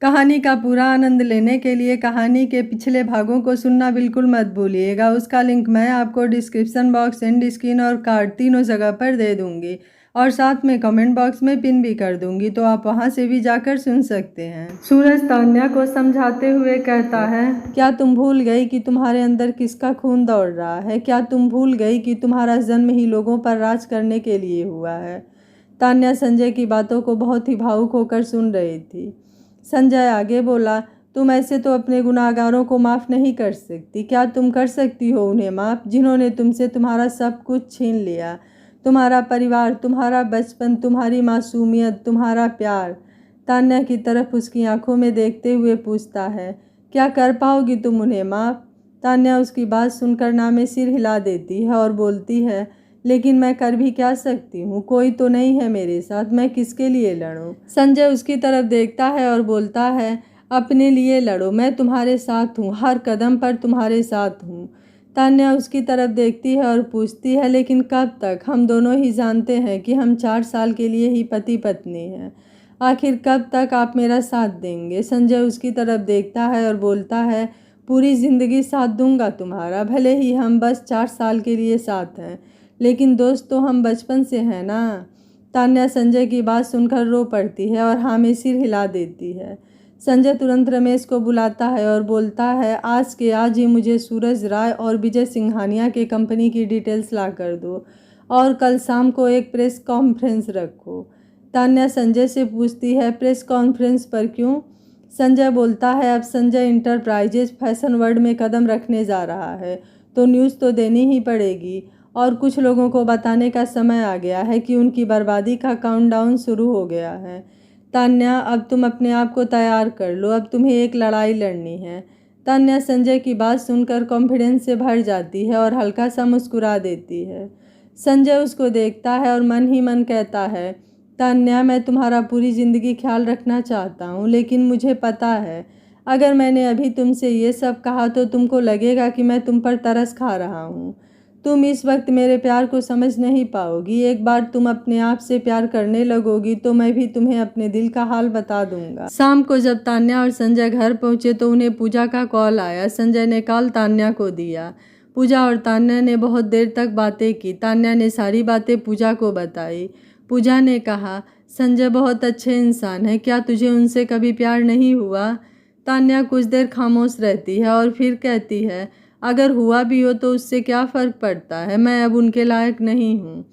कहानी का पूरा आनंद लेने के लिए कहानी के पिछले भागों को सुनना बिल्कुल मत भूलिएगा। उसका लिंक मैं आपको डिस्क्रिप्शन बॉक्स, एंड स्क्रीन और कार्ड तीनों जगह पर दे दूंगी और साथ में कमेंट बॉक्स में पिन भी कर दूंगी, तो आप वहां से भी जाकर सुन सकते हैं। सूरज तान्या को समझाते हुए कहता है, क्या तुम भूल गई कि तुम्हारे अंदर किसका खून दौड़ रहा है? क्या तुम भूल गई कि तुम्हारा जन्म ही लोगों पर राज करने के लिए हुआ है? तान्या संजय की बातों को बहुत ही भावुक होकर सुन रही थी। संजय आगे बोला, तुम ऐसे तो अपने गुनाहगारों को माफ़ नहीं कर सकती। क्या तुम कर सकती हो उन्हें माफ़, जिन्होंने तुमसे तुम्हारा सब कुछ छीन लिया? तुम्हारा परिवार, तुम्हारा बचपन, तुम्हारी मासूमियत, तुम्हारा प्यार। तान्या की तरफ उसकी आंखों में देखते हुए पूछता है, क्या कर पाओगी तुम उन्हें माफ़? तान्या उसकी बात सुनकर ना में सिर हिला देती है और बोलती है, लेकिन मैं कर भी क्या सकती हूँ? कोई तो नहीं है मेरे साथ, मैं किसके लिए लड़ूं? संजय उसकी तरफ देखता है और बोलता है, अपने लिए लड़ो, मैं तुम्हारे साथ हूँ, हर कदम पर तुम्हारे साथ हूँ। तान्या उसकी तरफ देखती है और पूछती है, लेकिन कब तक? हम दोनों ही जानते हैं कि हम 4 साल के लिए ही पति पत्नी हैं। आखिर कब तक आप मेरा साथ देंगे? संजय उसकी तरफ देखता है और बोलता है, पूरी ज़िंदगी साथ दूंगा तुम्हारा। भले ही हम बस 4 साल के लिए साथ हैं, लेकिन दोस्त तो हम बचपन से हैं ना। तान्या संजय की बात सुनकर रो पड़ती है और हाँ में सिर हिला देती है। संजय तुरंत रमेश को बुलाता है और बोलता है, आज के आज ही मुझे सूरज राय और विजय सिंघानिया के कंपनी की डिटेल्स ला कर दो और कल शाम को एक प्रेस कॉन्फ्रेंस रखो। तान्या संजय से पूछती है, प्रेस कॉन्फ्रेंस पर क्यों? संजय बोलता है, अब संजय इंटरप्राइजेज फैशन वर्ल्ड में कदम रखने जा रहा है तो न्यूज़ तो देनी ही पड़ेगी और कुछ लोगों को बताने का समय आ गया है कि उनकी बर्बादी का काउंटडाउन शुरू हो गया है। तान्या, अब तुम अपने आप को तैयार कर लो, अब तुम्हें एक लड़ाई लड़नी है। तान्या संजय की बात सुनकर कॉन्फिडेंस से भर जाती है और हल्का सा मुस्कुरा देती है। संजय उसको देखता है और मन ही मन कहता है, तान्या, मैं तुम्हारा पूरी ज़िंदगी ख्याल रखना चाहता हूँ, लेकिन मुझे पता है अगर मैंने अभी तुमसे ये सब कहा तो तुमको लगेगा कि मैं तुम पर तरस खा रहा हूँ। तुम इस वक्त मेरे प्यार को समझ नहीं पाओगी। एक बार तुम अपने आप से प्यार करने लगोगी तो मैं भी तुम्हें अपने दिल का हाल बता दूंगा। शाम को जब तान्या और संजय घर पहुंचे तो उन्हें पूजा का कॉल आया। संजय ने कॉल तान्या को दिया। पूजा और तान्या ने बहुत देर तक बातें की। तान्या ने सारी बातें पूजा को बताई। पूजा ने कहा, संजय बहुत अच्छे इंसान है, क्या तुझे उनसे कभी प्यार नहीं हुआ? तान्या कुछ देर खामोश रहती है और फिर कहती है, अगर हुआ भी हो तो उससे क्या फ़र्क पड़ता है, मैं अब उनके लायक नहीं हूँ।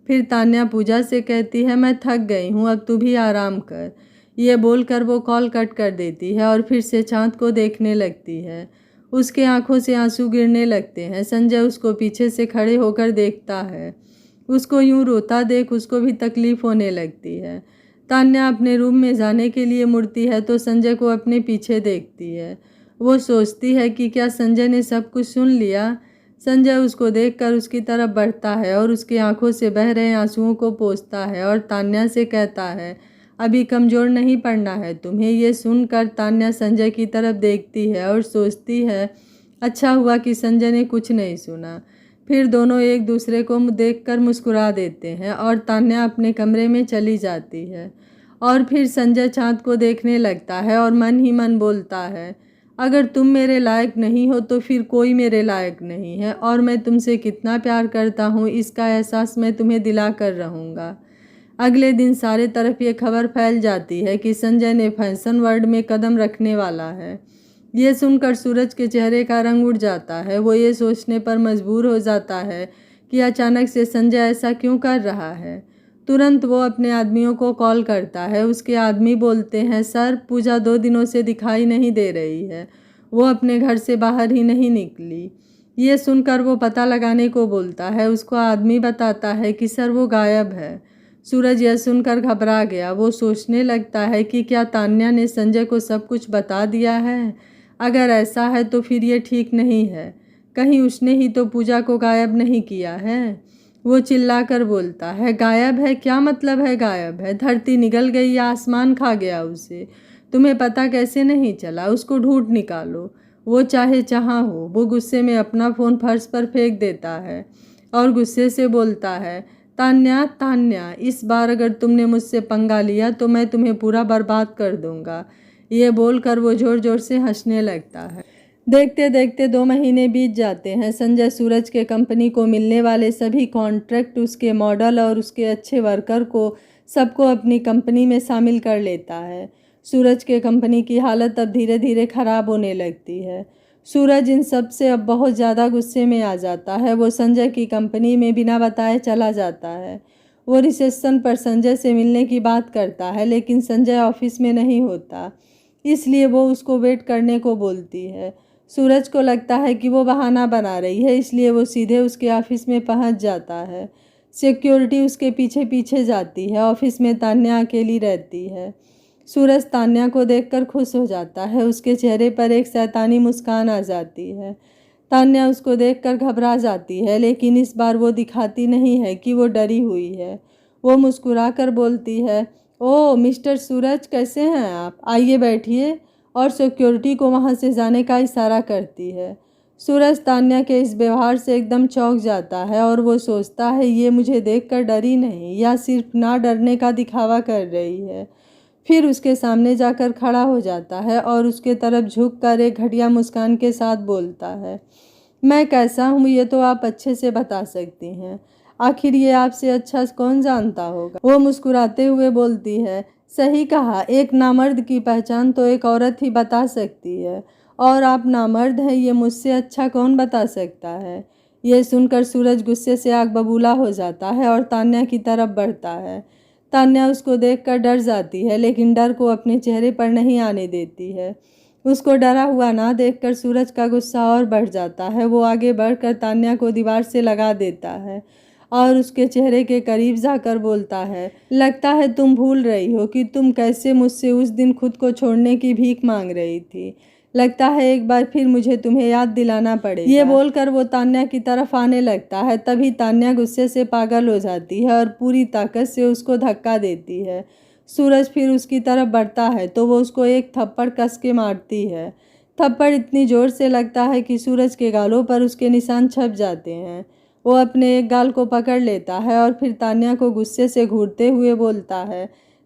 फिर तान्या पूजा से कहती है, मैं थक गई हूँ, अब तू भी आराम कर। ये बोलकर वो कॉल कट कर देती है और फिर से चाँद को देखने लगती है। उसके आंखों से आंसू गिरने लगते हैं। संजय उसको पीछे से खड़े होकर देखता है। उसको यूं रोता देख उसको भी तकलीफ़ होने लगती है। तान्या अपने रूम में जाने के लिए मुड़ती है तो संजय को अपने पीछे देखती है। वो सोचती है कि क्या संजय ने सब कुछ सुन लिया। संजय उसको देखकर उसकी तरफ बढ़ता है और उसकी आंखों से बह रहे आंसुओं को पोंछता है और तान्या से कहता है, अभी कमज़ोर नहीं पड़ना है तुम्हें। ये सुनकर तान्या संजय की तरफ देखती है और सोचती है, अच्छा हुआ कि संजय ने कुछ नहीं सुना। फिर दोनों एक दूसरे को देखकर मुस्कुरा देते हैं और तान्या अपने कमरे में चली जाती है। और फिर संजय चाँद को देखने लगता है और मन ही मन बोलता है, अगर तुम मेरे लायक नहीं हो तो फिर कोई मेरे लायक नहीं है और मैं तुमसे कितना प्यार करता हूँ इसका एहसास मैं तुम्हें दिला कर रहूँगा। अगले दिन सारे तरफ ये खबर फैल जाती है कि संजय ने फैशन वर्ल्ड में कदम रखने वाला है। ये सुनकर सूरज के चेहरे का रंग उड़ जाता है। वो ये सोचने पर मजबूर हो जाता है कि अचानक से संजय ऐसा क्यों कर रहा है। तुरंत वो अपने आदमियों को कॉल करता है। उसके आदमी बोलते हैं, सर, पूजा 2 दिनों से दिखाई नहीं दे रही है, वो अपने घर से बाहर ही नहीं निकली। ये सुनकर वो पता लगाने को बोलता है। उसको आदमी बताता है कि सर, वो गायब है। सूरज यह सुनकर घबरा गया। वो सोचने लगता है कि क्या तान्या ने संजय को सब कुछ बता दिया है। अगर ऐसा है तो फिर ये ठीक नहीं है, कहीं उसने ही तो पूजा को गायब नहीं किया है। वो चिल्लाकर बोलता है, गायब है? क्या मतलब है गायब है? धरती निगल गई या आसमान खा गया उसे? तुम्हें पता कैसे नहीं चला? उसको ढूंढ निकालो, वो चाहे जहाँ हो। वो गुस्से में अपना फ़ोन फर्श पर फेंक देता है और गुस्से से बोलता है, तान्या, तान्या, इस बार अगर तुमने मुझसे पंगा लिया तो मैं तुम्हें पूरा बर्बाद कर दूंगा। ये बोलकर वो ज़ोर ज़ोर से हंसने लगता है। देखते देखते 2 महीने बीत जाते हैं। संजय सूरज के कंपनी को मिलने वाले सभी कॉन्ट्रैक्ट, उसके मॉडल और उसके अच्छे वर्कर को सबको अपनी कंपनी में शामिल कर लेता है। सूरज के कंपनी की हालत अब धीरे धीरे ख़राब होने लगती है। सूरज इन सब से अब बहुत ज़्यादा गुस्से में आ जाता है। वो संजय की कंपनी में बिना बताए चला जाता है। वो रिसेप्शन पर संजय से मिलने की बात करता है, लेकिन संजय ऑफिस में नहीं होता, इसलिए वो उसको वेट करने को बोलती है। सूरज को लगता है कि वो बहाना बना रही है, इसलिए वो सीधे उसके ऑफिस में पहुंच जाता है। सिक्योरिटी उसके पीछे पीछे जाती है। ऑफिस में तान्या अकेली रहती है। सूरज तान्या को देखकर खुश हो जाता है। उसके चेहरे पर एक शैतानी मुस्कान आ जाती है। तान्या उसको देखकर घबरा जाती है, लेकिन इस बार वो दिखाती नहीं है कि वो डरी हुई है। वो मुस्कुराकर बोलती है, ओह मिस्टर सूरज, कैसे हैं आप? आइए बैठिए, और सिक्योरिटी को वहाँ से जाने का इशारा करती है। सूरज तान्या के इस व्यवहार से एकदम चौंक जाता है और वो सोचता है ये मुझे देखकर डरी नहीं या सिर्फ ना डरने का दिखावा कर रही है। फिर उसके सामने जाकर खड़ा हो जाता है और उसके तरफ झुककर एक घटिया मुस्कान के साथ बोलता है, मैं कैसा हूँ ये तो आप अच्छे से बता सकती हैं। आखिर ये आपसे अच्छा कौन जानता होगा? वो मुस्कुराते हुए बोलती है, सही कहा, एक नामर्द की पहचान तो एक औरत ही बता सकती है, और आप नामर्द हैं ये मुझसे अच्छा कौन बता सकता है। ये सुनकर सूरज गुस्से से आग बबूला हो जाता है और तान्या की तरफ बढ़ता है। तान्या उसको देखकर डर जाती है, लेकिन डर को अपने चेहरे पर नहीं आने देती है। उसको डरा हुआ ना देखकर सूरज का गुस्सा और बढ़ जाता है। वो आगे बढ़कर तान्या को दीवार से लगा देता है और उसके चेहरे के करीब जाकर बोलता है, लगता है तुम भूल रही हो कि तुम कैसे मुझसे उस दिन खुद को छोड़ने की भीख मांग रही थी। लगता है एक बार फिर मुझे तुम्हें याद दिलाना पड़ेगा। ये बोलकर वो तान्या की तरफ आने लगता है। तभी तान्या गुस्से से पागल हो जाती है और पूरी ताकत से उसको धक्का देती है। सूरज फिर उसकी तरफ बढ़ता है तो वो उसको एक थप्पड़ कस के मारती है। थप्पड़ इतनी ज़ोर से लगता है कि सूरज के गालों पर उसके निशान छप जाते हैं। वो अपने एक गाल को पकड़ लेता है और फिर तान्या को गुस्से से घूरते हुए बोलता है,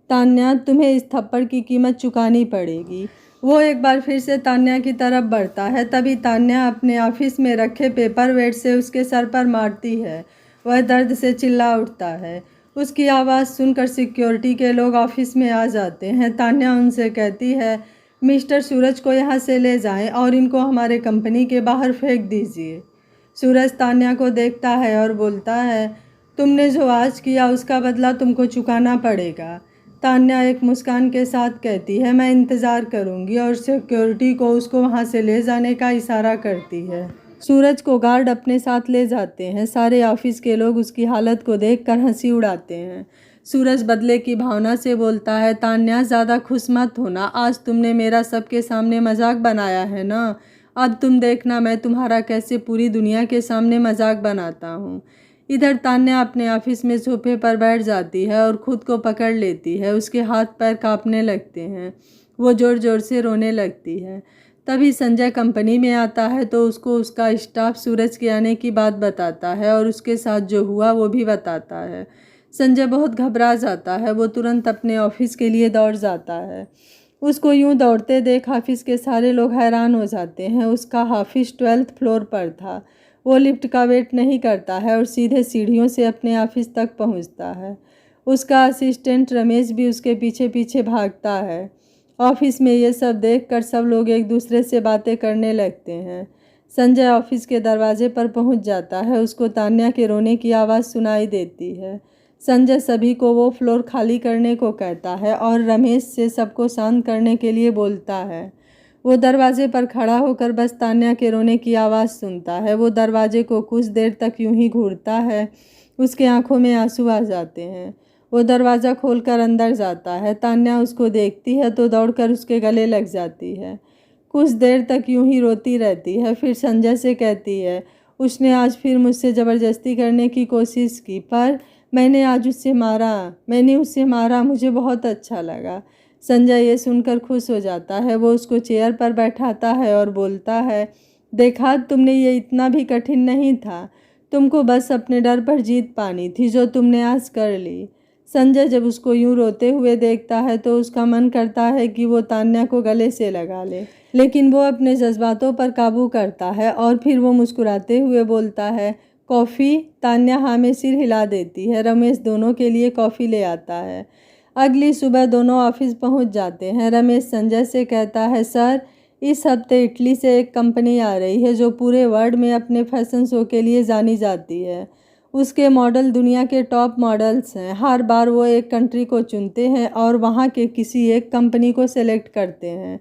तान्या तुम्हें इस थप्पड़ की कीमत चुकानी पड़ेगी। वो एक बार फिर से तान्या की तरफ बढ़ता है। तभी तान्या अपने ऑफिस में रखे पेपर वेट से उसके सर पर मारती है। वह दर्द से चिल्ला उठता है। उसकी आवाज़ सुनकर सिक्योरिटी के लोग ऑफिस में आ जाते हैं। तान्या उनसे कहती है, मिस्टर सूरज को यहाँ से ले जाएं और इनको हमारे कंपनी के बाहर फेंक दीजिए। सूरज तान्या को देखता है और बोलता है, तुमने जो आज किया उसका बदला तुमको चुकाना पड़ेगा। तान्या एक मुस्कान के साथ कहती है, मैं इंतज़ार करूंगी, और सिक्योरिटी को उसको वहाँ से ले जाने का इशारा करती है। सूरज को गार्ड अपने साथ ले जाते हैं। सारे ऑफिस के लोग उसकी हालत को देखकर हंसी उड़ाते हैं। सूरज बदले की भावना से बोलता है, तान्या ज़्यादा खुश मत होना, आज तुमने मेरा सबके सामने मजाक बनाया है ना, अब तुम देखना मैं तुम्हारा कैसे पूरी दुनिया के सामने मजाक बनाता हूँ। इधर तान्या अपने ऑफिस में सोफे पर बैठ जाती है और खुद को पकड़ लेती है। उसके हाथ पैर कांपने लगते हैं। वो ज़ोर ज़ोर से रोने लगती है। तभी संजय कंपनी में आता है तो उसको उसका स्टाफ सूरज के आने की बात बताता है और उसके साथ जो हुआ वो भी बताता है। संजय बहुत घबरा जाता है। वो तुरंत अपने ऑफिस के लिए दौड़ जाता है। उसको यूं दौड़ते देख ऑफिस के सारे लोग हैरान हो जाते हैं। उसका ऑफिस 12th फ्लोर पर था। वो लिफ्ट का वेट नहीं करता है और सीधे सीढ़ियों से अपने ऑफिस तक पहुंचता है। उसका असिस्टेंट रमेश भी उसके पीछे पीछे भागता है। ऑफिस में ये सब देखकर सब लोग एक दूसरे से बातें करने लगते हैं। संजय ऑफिस के दरवाजे पर पहुंच जाता है। उसको तान्या के रोने की आवाज़ सुनाई देती है। संजय सभी को वो फ्लोर खाली करने को कहता है और रमेश से सबको शांत करने के लिए बोलता है। वो दरवाजे पर खड़ा होकर बस तान्या के रोने की आवाज़ सुनता है। वो दरवाजे को कुछ देर तक यूं ही घूरता है। उसके आंखों में आंसू आ जाते हैं। वो दरवाज़ा खोलकर अंदर जाता है। तान्या उसको देखती है तो दौड़कर उसके गले लग जाती है। कुछ देर तक यूं ही रोती रहती है। फिर संजय से कहती है, उसने आज फिर मुझसे ज़बरदस्ती करने की कोशिश की, पर मैंने उससे मारा, मुझे बहुत अच्छा लगा। संजय ये सुनकर खुश हो जाता है। वो उसको चेयर पर बैठाता है और बोलता है, देखा तुमने, ये इतना भी कठिन नहीं था। तुमको बस अपने डर पर जीत पानी थी, जो तुमने आज कर ली। संजय जब उसको यूं रोते हुए देखता है तो उसका मन करता है कि वो तान्या को गले से लगा ले, लेकिन वो अपने जज्बातों पर काबू करता है और फिर वो मुस्कुराते हुए बोलता है, कॉफ़ी? तान्या हाँ में सिर हिला देती है। रमेश दोनों के लिए कॉफ़ी ले आता है। अगली सुबह दोनों ऑफिस पहुंच जाते हैं। रमेश संजय से कहता है, सर इस हफ्ते इटली से एक कंपनी आ रही है जो पूरे वर्ल्ड में अपने फैशन शो के लिए जानी जाती है। उसके मॉडल दुनिया के टॉप मॉडल्स हैं। हर बार वो एक कंट्री को चुनते हैं और वहाँ के किसी एक कंपनी को सेलेक्ट करते हैं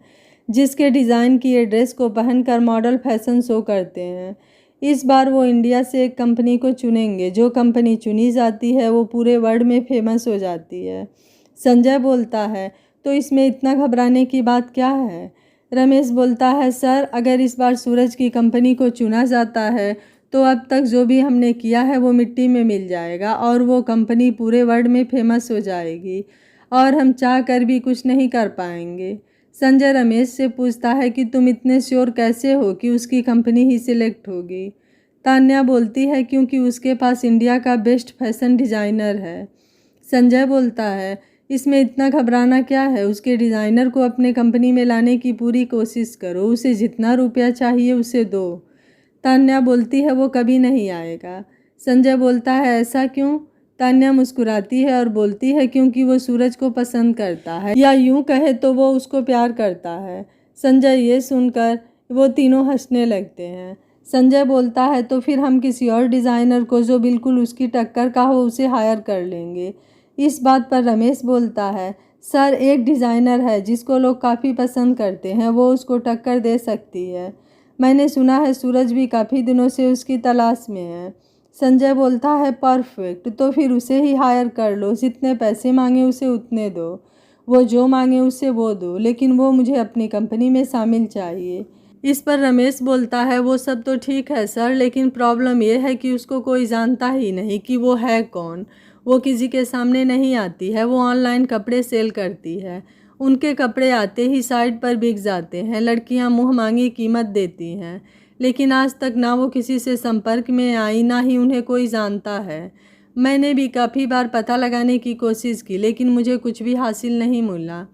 जिसके डिज़ाइन किए ड्रेस को पहनकर मॉडल फैशन शो करते हैं। इस बार वो इंडिया से एक कंपनी को चुनेंगे। जो कंपनी चुनी जाती है वो पूरे वर्ल्ड में फेमस हो जाती है। संजय बोलता है, तो इसमें इतना घबराने की बात क्या है? रमेश बोलता है, सर अगर इस बार सूरज की कंपनी को चुना जाता है तो अब तक जो भी हमने किया है वो मिट्टी में मिल जाएगा और वो कंपनी पूरे वर्ल्ड में फेमस हो जाएगी और हम चाह कर भी कुछ नहीं कर पाएंगे। संजय रमेश से पूछता है कि तुम इतने श्योर कैसे हो कि उसकी कंपनी ही सिलेक्ट होगी? तान्या बोलती है, क्योंकि उसके पास इंडिया का बेस्ट फैशन डिज़ाइनर है। संजय बोलता है, इसमें इतना घबराना क्या है? उसके डिज़ाइनर को अपने कंपनी में लाने की पूरी कोशिश करो। उसे जितना रुपया चाहिए उसे दो। तान्या बोलती है, वो कभी नहीं आएगा। संजय बोलता है, ऐसा क्यों? तान्या मुस्कुराती है और बोलती है, क्योंकि वो सूरज को पसंद करता है, या यूं कहे तो वो उसको प्यार करता है। संजय ये सुनकर वो तीनों हंसने लगते हैं। संजय बोलता है, तो फिर हम किसी और डिज़ाइनर को जो बिल्कुल उसकी टक्कर का हो उसे हायर कर लेंगे। इस बात पर रमेश बोलता है, सर एक डिज़ाइनर है जिसको लोग काफ़ी पसंद करते हैं, वो उसको टक्कर दे सकती है। मैंने सुना है सूरज भी काफ़ी दिनों से उसकी तलाश में है। संजय बोलता है, परफेक्ट, तो फिर उसे ही हायर कर लो। जितने पैसे मांगे उसे उतने दो, वो जो मांगे उसे वो दो, लेकिन वो मुझे अपनी कंपनी में शामिल चाहिए। इस पर रमेश बोलता है, वो सब तो ठीक है सर, लेकिन प्रॉब्लम ये है कि उसको कोई जानता ही नहीं कि वो है कौन। वो किसी के सामने नहीं आती है। वो ऑनलाइन कपड़े सेल करती है। उनके कपड़े आते ही साइट पर बिक जाते हैं। लड़कियां मुँह मांगी कीमत देती हैं, लेकिन आज तक ना वो किसी से संपर्क में आई, ना ही उन्हें कोई जानता है। मैंने भी काफ़ी बार पता लगाने की कोशिश की, लेकिन मुझे कुछ भी हासिल नहीं मिला।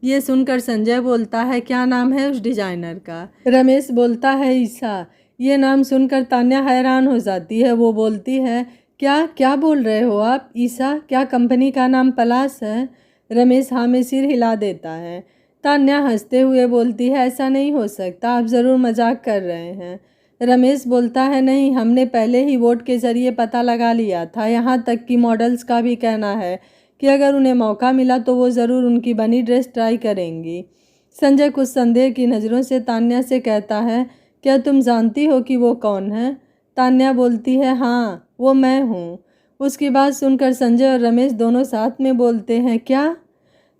ये सुनकर संजय बोलता है, क्या नाम है उस डिज़ाइनर का? रमेश बोलता है, ईसा। ये नाम सुनकर तान्या हैरान हो जाती है। वो बोलती है, क्या क्या बोल रहे हो आप? ईसा? क्या कंपनी का नाम पलाश है? रमेश हाँ में सिर हिला देता है। तान्या हंसते हुए बोलती है, ऐसा नहीं हो सकता, आप ज़रूर मजाक कर रहे हैं। रमेश बोलता है, नहीं, हमने पहले ही वोट के ज़रिए पता लगा लिया था। यहाँ तक कि मॉडल्स का भी कहना है कि अगर उन्हें मौका मिला तो वो ज़रूर उनकी बनी ड्रेस ट्राई करेंगी। संजय कुछ संदेह की नज़रों से तान्या से कहता है, क्या तुम जानती हो कि वो कौन है? तान्या बोलती है, हाँ, वो मैं हूँ। उसकी बात सुनकर संजय और रमेश दोनों साथ में बोलते हैं, क्या?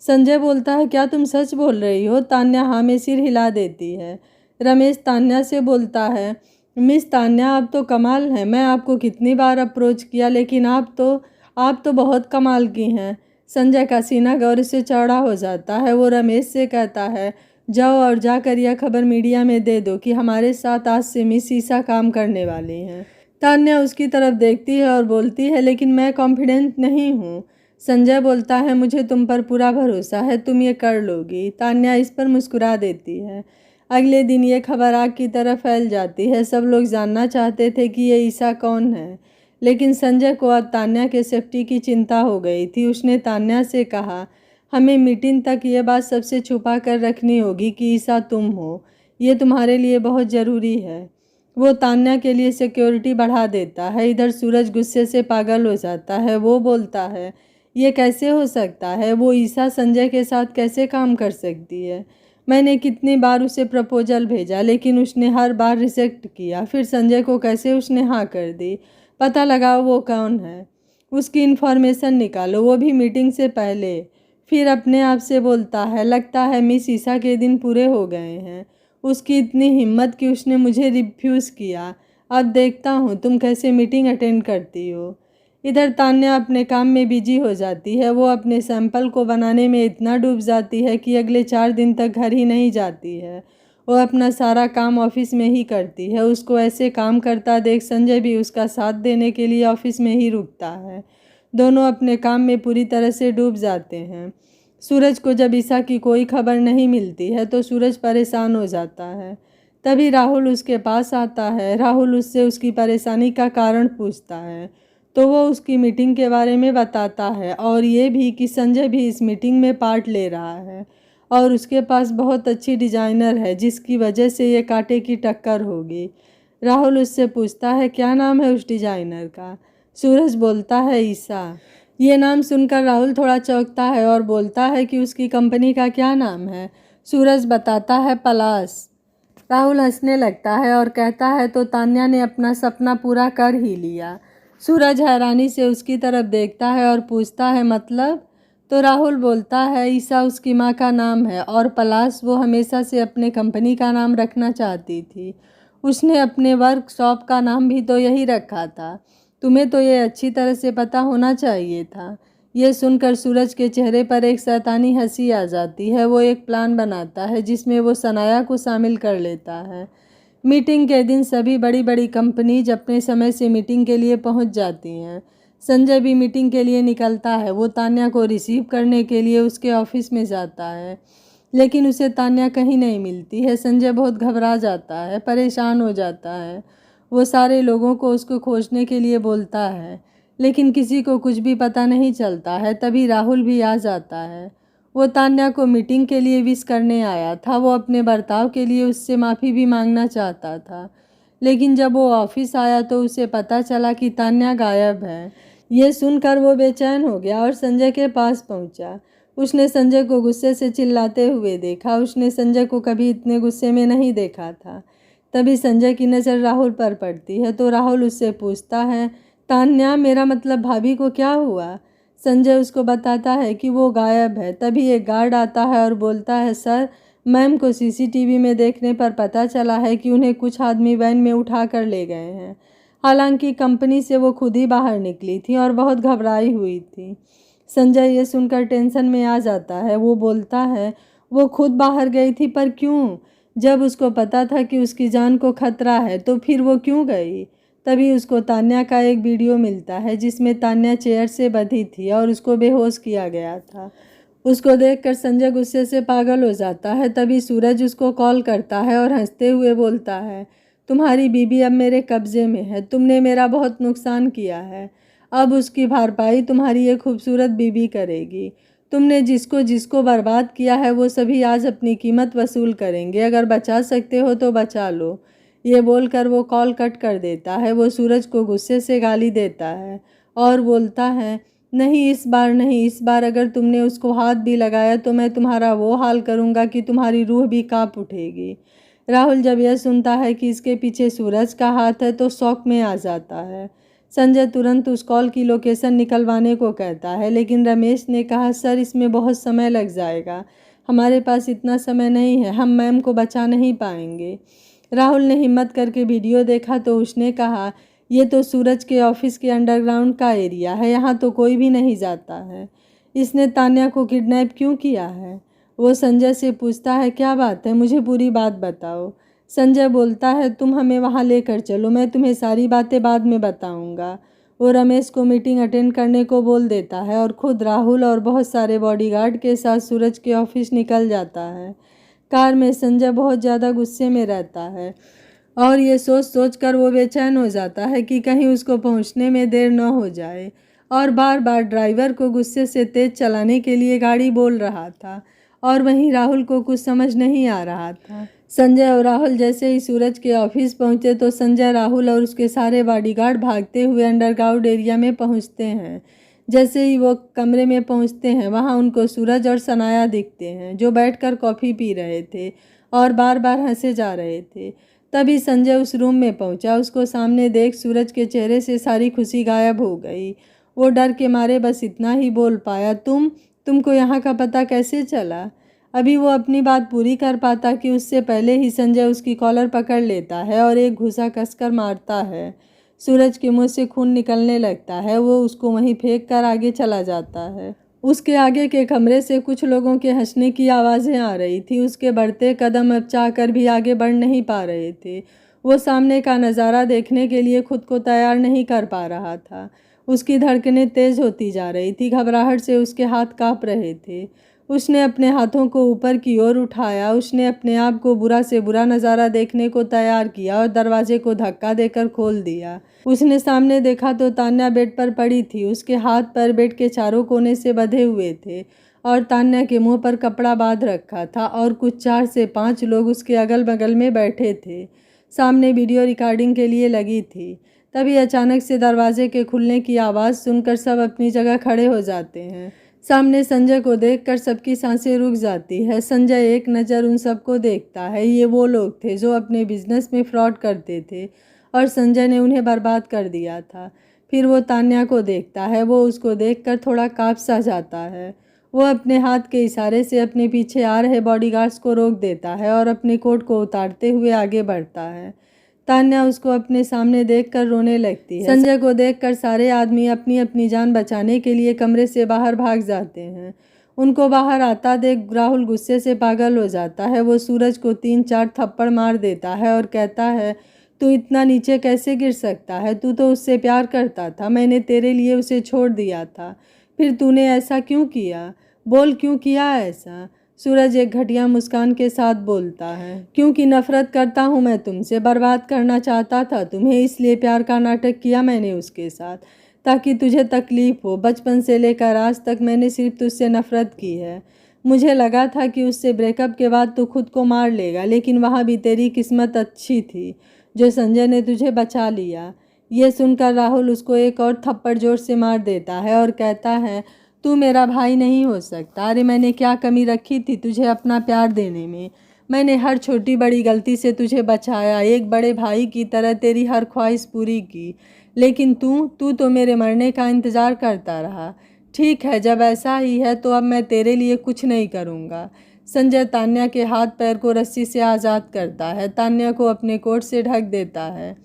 संजय बोलता है, क्या तुम सच बोल रही हो? तान्या हाँ में सिर हिला देती है। रमेश तान्या से बोलता है, मिस तान्या, आप तो कमाल हैं। मैं आपको कितनी बार अप्रोच किया, लेकिन आप तो बहुत कमाल की हैं। संजय का सीना गौर से चौड़ा हो जाता है। वो रमेश से कहता है, जाओ और जाकर यह खबर मीडिया में दे दो कि हमारे साथ आज से मिस ईसा काम करने वाली हैं। तान्या उसकी तरफ देखती है और बोलती है, लेकिन मैं कॉन्फिडेंट नहीं हूँ। संजय बोलता है, मुझे तुम पर पूरा भरोसा है, तुम ये कर लोगी। तान्या इस पर मुस्कुरा देती है। अगले दिन ये खबर आग की तरह फैल जाती है। सब लोग जानना चाहते थे कि ये ईसा कौन है, लेकिन संजय को अब तान्या के सेफ्टी की चिंता हो गई थी। उसने तान्या से कहा, हमें मीटिंग तक ये बात सबसे छुपा कर रखनी होगी कि ईसा तुम हो। ये तुम्हारे लिए बहुत ज़रूरी है। वो तान्या के लिए सिक्योरिटी बढ़ा देता है। इधर सूरज गुस्से से पागल हो जाता है। वो बोलता है, ये कैसे हो सकता है? वो ईसा संजय के साथ कैसे काम कर सकती है? मैंने कितनी बार उसे प्रपोजल भेजा, लेकिन उसने हर बार रिजेक्ट किया। फिर संजय को कैसे उसने हाँ कर दी? पता लगाओ वो कौन है, उसकी इन्फॉर्मेशन निकालो, वो भी मीटिंग से पहले। फिर अपने आप से बोलता है, लगता है मिस ईसा के दिन पूरे हो गए हैं। उसकी इतनी हिम्मत कि उसने मुझे रिफ्यूज़ किया। अब देखता हूँ तुम कैसे मीटिंग अटेंड करती हो। इधर तान्या अपने काम में बिजी हो जाती है। वो अपने सैंपल को बनाने में इतना डूब जाती है कि अगले 4 दिन तक घर ही नहीं जाती है। वो अपना सारा काम ऑफिस में ही करती है। उसको ऐसे काम करता देख संजय भी उसका साथ देने के लिए ऑफिस में ही रुकता है। दोनों अपने काम में पूरी तरह से डूब जाते हैं। सूरज को जब ईशा की कोई खबर नहीं मिलती है तो सूरज परेशान हो जाता है। तभी राहुल उसके पास आता है। राहुल उससे उसकी परेशानी का कारण पूछता है तो वो उसकी मीटिंग के बारे में बताता है और ये भी कि संजय भी इस मीटिंग में पार्ट ले रहा है और उसके पास बहुत अच्छी डिजाइनर है जिसकी वजह से ये कांटे की टक्कर होगी। राहुल उससे पूछता है क्या नाम है उस डिजाइनर का। सूरज बोलता है ईशा। ये नाम सुनकर राहुल थोड़ा चौंकता है और बोलता है कि उसकी कंपनी का क्या नाम है। सूरज बताता है पलाश। राहुल हंसने लगता है और कहता है तो तान्या ने अपना सपना पूरा कर ही लिया। सूरज हैरानी से उसकी तरफ देखता है और पूछता है मतलब। तो राहुल बोलता है ईशा उसकी माँ का नाम है और पलाश वो हमेशा से अपने कंपनी का नाम रखना चाहती थी। उसने अपने वर्कशॉप का नाम भी तो यही रखा था। तुम्हें तो ये अच्छी तरह से पता होना चाहिए था। ये सुनकर सूरज के चेहरे पर एक शैतानी हंसी आ जाती है। वो एक प्लान बनाता है जिसमें वो सनाया को शामिल कर लेता है। मीटिंग के दिन सभी बड़ी बड़ी कंपनीज अपने समय से मीटिंग के लिए पहुंच जाती हैं। संजय भी मीटिंग के लिए निकलता है। वो तान्या को रिसीव करने के लिए उसके ऑफिस में जाता है लेकिन उसे तान्या कहीं नहीं मिलती है। संजय बहुत घबरा जाता है, परेशान हो जाता है। वो सारे लोगों को उसको खोजने के लिए बोलता है लेकिन किसी को कुछ भी पता नहीं चलता है। तभी राहुल भी आ जाता है। वो तान्या को मीटिंग के लिए विश करने आया था। वो अपने बर्ताव के लिए उससे माफ़ी भी मांगना चाहता था लेकिन जब वो ऑफिस आया तो उसे पता चला कि तान्या गायब है। ये सुनकर वो बेचैन हो गया और संजय के पास पहुंचा। उसने संजय को गुस्से से चिल्लाते हुए देखा। उसने संजय को कभी इतने गुस्से में नहीं देखा था। तभी संजय की नज़र राहुल पर पड़ती है तो राहुल उससे पूछता है तान्या मेरा मतलब भाभी को क्या हुआ। संजय उसको बताता है कि वो गायब है। तभी एक गार्ड आता है और बोलता है सर मैम को सीसीटीवी में देखने पर पता चला है कि उन्हें कुछ आदमी वैन में उठा कर ले गए हैं। हालांकि कंपनी से वो खुद ही बाहर निकली थी और बहुत घबराई हुई थी। संजय ये सुनकर टेंशन में आ जाता है। वो बोलता है वो खुद बाहर गई थी पर क्यों? जब उसको पता था कि उसकी जान को खतरा है तो फिर वो क्यों गई? तभी उसको तान्या का एक वीडियो मिलता है जिसमें तान्या चेयर से बंधी थी और उसको बेहोश किया गया था। उसको देखकर संजय गुस्से से पागल हो जाता है। तभी सूरज उसको कॉल करता है और हंसते हुए बोलता है तुम्हारी बीबी अब मेरे कब्जे में है। तुमने मेरा बहुत नुकसान किया है। अब उसकी भरपाई तुम्हारी ये खूबसूरत बीबी करेगी। तुमने जिसको जिसको बर्बाद किया है वो सभी आज अपनी कीमत वसूल करेंगे। अगर बचा सकते हो तो बचा लो। ये बोलकर वो कॉल कट कर देता है। वो सूरज को गुस्से से गाली देता है और बोलता है नहीं इस बार नहीं, इस बार अगर तुमने उसको हाथ भी लगाया तो मैं तुम्हारा वो हाल करूँगा कि तुम्हारी रूह भी काँप उठेगी। राहुल जब यह सुनता है कि इसके पीछे सूरज का हाथ है तो शौक में आ जाता है। संजय तुरंत उस कॉल की लोकेशन निकलवाने को कहता है लेकिन रमेश ने कहा सर इसमें बहुत समय लग जाएगा, हमारे पास इतना समय नहीं है, हम मैम को बचा नहीं पाएंगे। राहुल ने हिम्मत करके वीडियो देखा तो उसने कहा ये तो सूरज के ऑफिस के अंडरग्राउंड का एरिया है, यहाँ तो कोई भी नहीं जाता है। इसने तान्या को किडनैप क्यों किया है? वो संजय से पूछता है क्या बात है, मुझे पूरी बात बताओ। संजय बोलता है तुम हमें वहाँ लेकर चलो, मैं तुम्हें सारी बातें बाद में बताऊँगा। वो रमेश को मीटिंग अटेंड करने को बोल देता है और खुद राहुल और बहुत सारे बॉडीगार्ड के साथ सूरज के ऑफिस निकल जाता है। कार में संजय बहुत ज़्यादा गुस्से में रहता है और ये सोच सोच कर वो बेचैन हो जाता है कि कहीं उसको पहुंचने में देर न हो जाए और बार बार ड्राइवर को गुस्से से तेज़ चलाने के लिए गाड़ी बोल रहा था और वहीं राहुल को कुछ समझ नहीं आ रहा था। संजय और राहुल जैसे ही सूरज के ऑफिस पहुंचे तो संजय, राहुल और उसके सारे बॉडीगार्ड भागते हुए अंडरग्राउंड एरिया में पहुंचते हैं। जैसे ही वो कमरे में पहुंचते हैं वहां उनको सूरज और सनाया दिखते हैं जो बैठकर कॉफ़ी पी रहे थे और बार बार हंसे जा रहे थे। तभी संजय उस रूम में पहुंचा। उसको सामने देख सूरज के चेहरे से सारी खुशी गायब हो गई। वो डर के मारे बस इतना ही बोल पाया तुमको यहाँ का पता कैसे चला? अभी वो अपनी बात पूरी कर पाता कि उससे पहले ही संजय उसकी कॉलर पकड़ लेता है और एक घूंसा कसकर मारता है। सूरज के मुंह से खून निकलने लगता है। वो उसको वहीं फेंक कर आगे चला जाता है। उसके आगे के कमरे से कुछ लोगों के हंसने की आवाज़ें आ रही थी। उसके बढ़ते कदम अब चाहकर भी आगे बढ़ नहीं पा रहे थे। वो सामने का नज़ारा देखने के लिए खुद को तैयार नहीं कर पा रहा था। उसकी धड़कनें तेज होती जा रही थी, घबराहट से उसके हाथ कांप रहे थे। उसने अपने हाथों को ऊपर की ओर उठाया। उसने अपने आप को बुरा से बुरा नज़ारा देखने को तैयार किया और दरवाजे को धक्का देकर खोल दिया। उसने सामने देखा तो तान्या बेड पर पड़ी थी। उसके हाथ पैर बेड के चारों कोने से बंधे हुए थे और तान्या के मुंह पर कपड़ा बांध रखा था और कुछ 4 से 5 लोग उसके अगल बगल में बैठे थे। सामने वीडियो रिकॉर्डिंग के लिए लगी थी। तभी अचानक से दरवाजे के खुलने की आवाज़ सुनकर सब अपनी जगह खड़े हो जाते हैं। सामने संजय को देखकर सबकी सांसें रुक जाती है। संजय एक नज़र उन सबको देखता है। ये वो लोग थे जो अपने बिजनेस में फ्रॉड करते थे और संजय ने उन्हें बर्बाद कर दिया था। फिर वो तान्या को देखता है। वो उसको देखकर थोड़ा काँप सा जाता है। वो अपने हाथ के इशारे से अपने पीछे आ रहे बॉडीगार्ड्स को रोक देता है और अपने कोट को उतारते हुए आगे बढ़ता है। तान्या उसको अपने सामने देखकर रोने लगती है। संजय को देखकर सारे आदमी अपनी अपनी जान बचाने के लिए कमरे से बाहर भाग जाते हैं। उनको बाहर आता देख राहुल गुस्से से पागल हो जाता है। वो सूरज को 3-4 थप्पड़ मार देता है और कहता है, तू इतना नीचे कैसे गिर सकता है? तू तो उससे प्यार करता था। मैंने तेरे लिए उसे छोड़ दिया था। फिर तूने ऐसा क्यों किया? बोल, क्यों किया ऐसा? सूरज एक घटिया मुस्कान के साथ बोलता है, क्योंकि नफरत करता हूँ मैं तुमसे। बर्बाद करना चाहता था तुम्हें, इसलिए प्यार का नाटक किया मैंने उसके साथ, ताकि तुझे तकलीफ हो। बचपन से लेकर आज तक मैंने सिर्फ तुझसे नफरत की है। मुझे लगा था कि उससे ब्रेकअप के बाद तू खुद को मार लेगा, लेकिन वहाँ भी तेरी किस्मत अच्छी थी जो संजय ने तुझे बचा लिया। ये सुनकर राहुल उसको एक और थप्पड़ जोर से मार देता है और कहता है, तू मेरा भाई नहीं हो सकता। अरे मैंने क्या कमी रखी थी तुझे अपना प्यार देने में? मैंने हर छोटी बड़ी गलती से तुझे बचाया, एक बड़े भाई की तरह तेरी हर ख्वाहिश पूरी की, लेकिन तू तो मेरे मरने का इंतज़ार करता रहा। ठीक है, जब ऐसा ही है तो अब मैं तेरे लिए कुछ नहीं करूँगा। संजय तान्या के हाथ पैर को रस्सी से आज़ाद करता है, तान्या को अपने कोट से ढक देता है।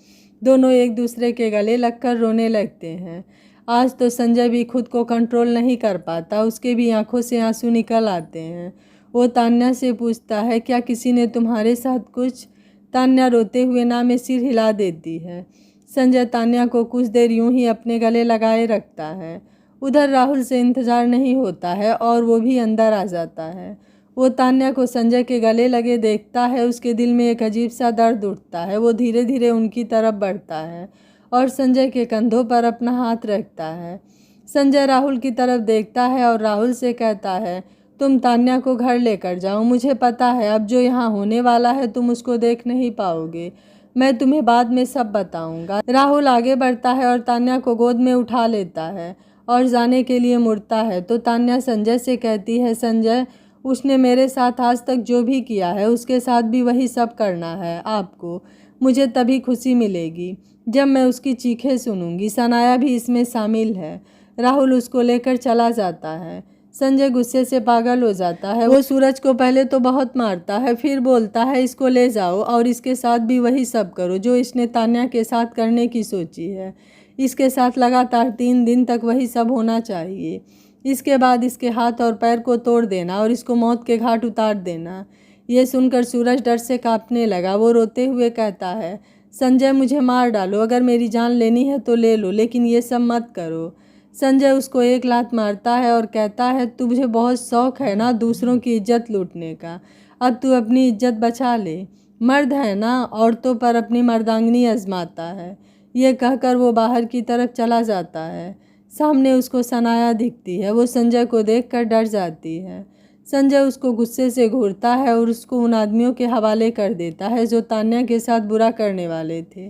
दोनों एक दूसरे के गले लगकर रोने लगते हैं। आज तो संजय भी खुद को कंट्रोल नहीं कर पाता, उसके भी आंखों से आंसू निकल आते हैं। वो तान्या से पूछता है, क्या किसी ने तुम्हारे साथ कुछ? तान्या रोते हुए ना में सिर हिला देती है। संजय तान्या को कुछ देर यूं ही अपने गले लगाए रखता है। उधर राहुल से इंतज़ार नहीं होता है और वो भी अंदर आ जाता है। वो तान्या को संजय के गले लगे देखता है। उसके दिल में एक अजीब सा दर्द उठता है। वो धीरे धीरे उनकी तरफ बढ़ता है और संजय के कंधों पर अपना हाथ रखता है। संजय राहुल की तरफ देखता है और राहुल से कहता है, तुम तान्या को घर लेकर जाओ। मुझे पता है अब जो यहाँ होने वाला है तुम उसको देख नहीं पाओगे। मैं तुम्हें बाद में सब बताऊंगा। राहुल आगे बढ़ता है और तान्या को गोद में उठा लेता है और जाने के लिए मुड़ता है तो तान्या संजय से कहती है, संजय, उसने मेरे साथ आज तक जो भी किया है उसके साथ भी वही सब करना है आपको। मुझे तभी खुशी मिलेगी जब मैं उसकी चीखें सुनूंगी। सनाया भी इसमें शामिल है। राहुल उसको लेकर चला जाता है। संजय गुस्से से पागल हो जाता है। वो सूरज को पहले तो बहुत मारता है, फिर बोलता है, इसको ले जाओ और इसके साथ भी वही सब करो जो इसने तान्या के साथ करने की सोची है। इसके साथ लगातार 3 दिन तक वही सब होना चाहिए। इसके बाद इसके हाथ और पैर को तोड़ देना और इसको मौत के घाट उतार देना। ये सुनकर सूरज डर से कांपने लगा। वो रोते हुए कहता है, संजय, मुझे मार डालो, अगर मेरी जान लेनी है तो ले लो, लेकिन ये सब मत करो। संजय उसको एक लात मारता है और कहता है, तुझे बहुत शौक है ना दूसरों की इज्जत लूटने का, अब तू अपनी इज्जत बचा ले। मर्द है ना, औरतों पर अपनी मर्दांगनी आजमाता है। ये कहकर वो बाहर की तरफ चला जाता है। सामने उसको सनाया दिखती है। वो संजय को देखकर डर जाती है। संजय उसको गुस्से से घूरता है और उसको उन आदमियों के हवाले कर देता है जो तान्या के साथ बुरा करने वाले थे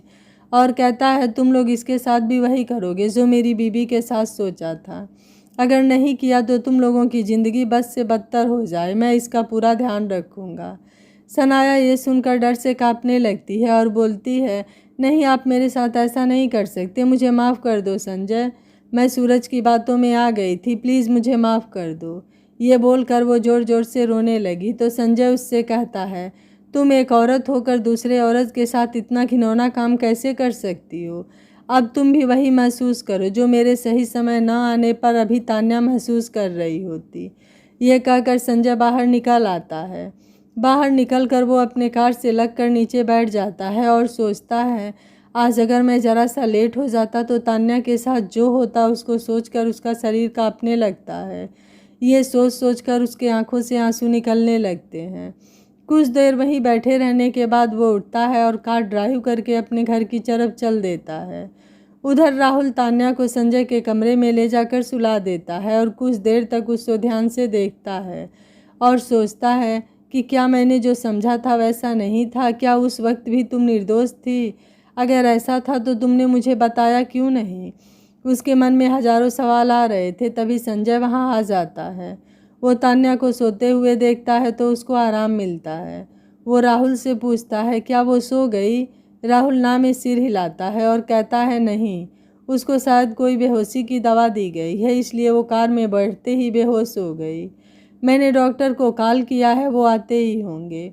और कहता है, तुम लोग इसके साथ भी वही करोगे जो मेरी बीबी के साथ सोचा था। अगर नहीं किया तो तुम लोगों की ज़िंदगी बद से बदतर हो जाए। मैं इसका पूरा ध्यान रखूँगा। सनाया ये सुनकर डर से कांपने लगती है और बोलती है, नहीं, आप मेरे साथ ऐसा नहीं कर सकते। मुझे माफ़ कर दो संजय, मैं सूरज की बातों में आ गई थी, प्लीज़ मुझे माफ़ कर दो। ये बोलकर वो ज़ोर ज़ोर से रोने लगी तो संजय उससे कहता है, तुम एक औरत होकर दूसरे औरत के साथ इतना घिनौना काम कैसे कर सकती हो? अब तुम भी वही महसूस करो जो मेरे सही समय न आने पर अभी तान्या महसूस कर रही होती। ये कहकर संजय बाहर निकल आता है। बाहर निकलकर वो अपने कार से लगकर नीचे बैठ जाता है और सोचता है, आज अगर मैं ज़रा सा लेट हो जाता तो तान्या के साथ जो होता उसको सोचकर उसका शरीर कांपने लगता है। ये सोच सोचकर उसके आंखों से आंसू निकलने लगते हैं। कुछ देर वहीं बैठे रहने के बाद वो उठता है और कार ड्राइव करके अपने घर की तरफ चल देता है। उधर राहुल तान्या को संजय के कमरे में ले जाकर सुला देता है और कुछ देर तक उसको ध्यान से देखता है और सोचता है कि क्या मैंने जो समझा था वैसा नहीं था? क्या उस वक्त भी तुम निर्दोष थी? अगर ऐसा था तो तुमने मुझे बताया क्यों नहीं? उसके मन में हजारों सवाल आ रहे थे। तभी संजय वहाँ आ जाता है। वो तान्या को सोते हुए देखता है तो उसको आराम मिलता है। वो राहुल से पूछता है, क्या वो सो गई? राहुल ना में सिर हिलाता है और कहता है नहीं, उसको शायद कोई बेहोशी की दवा दी गई है, इसलिए वो कार में बैठते ही बेहोश हो गई। मैंने डॉक्टर को कॉल किया है, वो आते ही होंगे।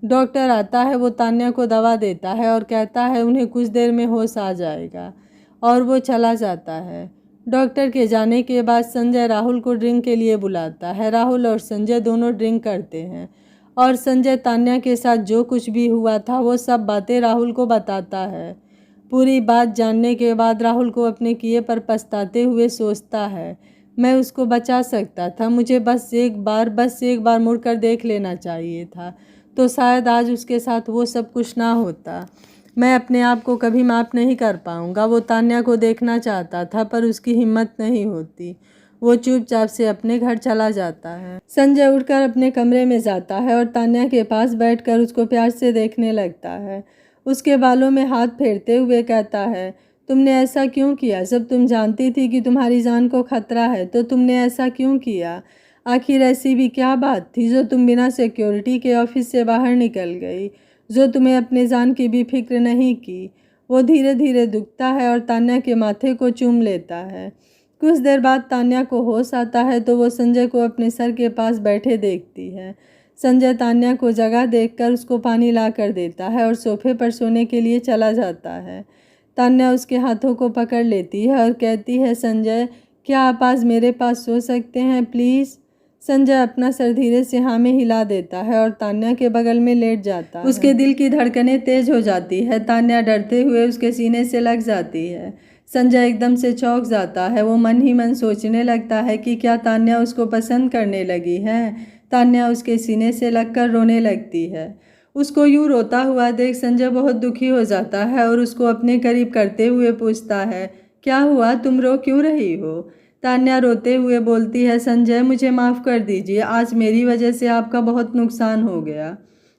डॉक्टर आता है, वो तान्या को दवा देता है और कहता है उन्हें कुछ देर में होश आ जाएगा और वो चला जाता है। डॉक्टर के जाने के बाद संजय राहुल को ड्रिंक के लिए बुलाता है। राहुल और संजय दोनों ड्रिंक करते हैं और संजय तान्या के साथ जो कुछ भी हुआ था वो सब बातें राहुल को बताता है। पूरी बात जानने के बाद राहुल को अपने किए पर पछताते हुए सोचता है, मैं उसको बचा सकता था, मुझे बस एक बार मुड़कर देख लेना चाहिए था, तो शायद आज उसके साथ वो सब कुछ ना होता। मैं अपने आप को कभी माफ़ नहीं कर पाऊँगा। वो तान्या को देखना चाहता था पर उसकी हिम्मत नहीं होती। वो चुपचाप से अपने घर चला जाता है। संजय उठकर अपने कमरे में जाता है और तान्या के पास बैठकर उसको प्यार से देखने लगता है। उसके बालों में हाथ फेरते हुए कहता है, तुमने ऐसा क्यों किया? जब तुम जानती थी कि तुम्हारी जान को खतरा है तो तुमने ऐसा क्यों किया? आखिर ऐसी भी क्या बात थी जो तुम बिना सिक्योरिटी के ऑफिस से बाहर निकल गई, जो तुम्हें अपने जान की भी फिक्र नहीं की? वो धीरे धीरे दुखता है और तान्या के माथे को चूम लेता है। कुछ देर बाद तान्या को होश आता है तो वो संजय को अपने सर के पास बैठे देखती है। संजय तान्या को जगह देखकर उसको पानी ला कर देता है और सोफे पर सोने के लिए चला जाता है। तान्या उसके हाथों को पकड़ लेती है और कहती है, संजय क्या आप आज मेरे पास सो सकते हैं प्लीज़? संजय अपना सर धीरे से हाँ में हिला देता है और तान्या के बगल में लेट जाता है। उसके दिल की धड़कनें तेज हो जाती है। तान्या डरते हुए उसके सीने से लग जाती है। संजय एकदम से चौंक जाता है। वो मन ही मन सोचने लगता है कि क्या तान्या उसको पसंद करने लगी है। तान्या उसके सीने से लगकर रोने लगती है। उसको यूँ रोता हुआ देख संजय बहुत दुखी हो जाता है और उसको अपने करीब करते हुए पूछता है, क्या हुआ, तुम रो क्यों रही हो? तान्या रोते हुए बोलती है, संजय मुझे माफ़ कर दीजिए, आज मेरी वजह से आपका बहुत नुकसान हो गया।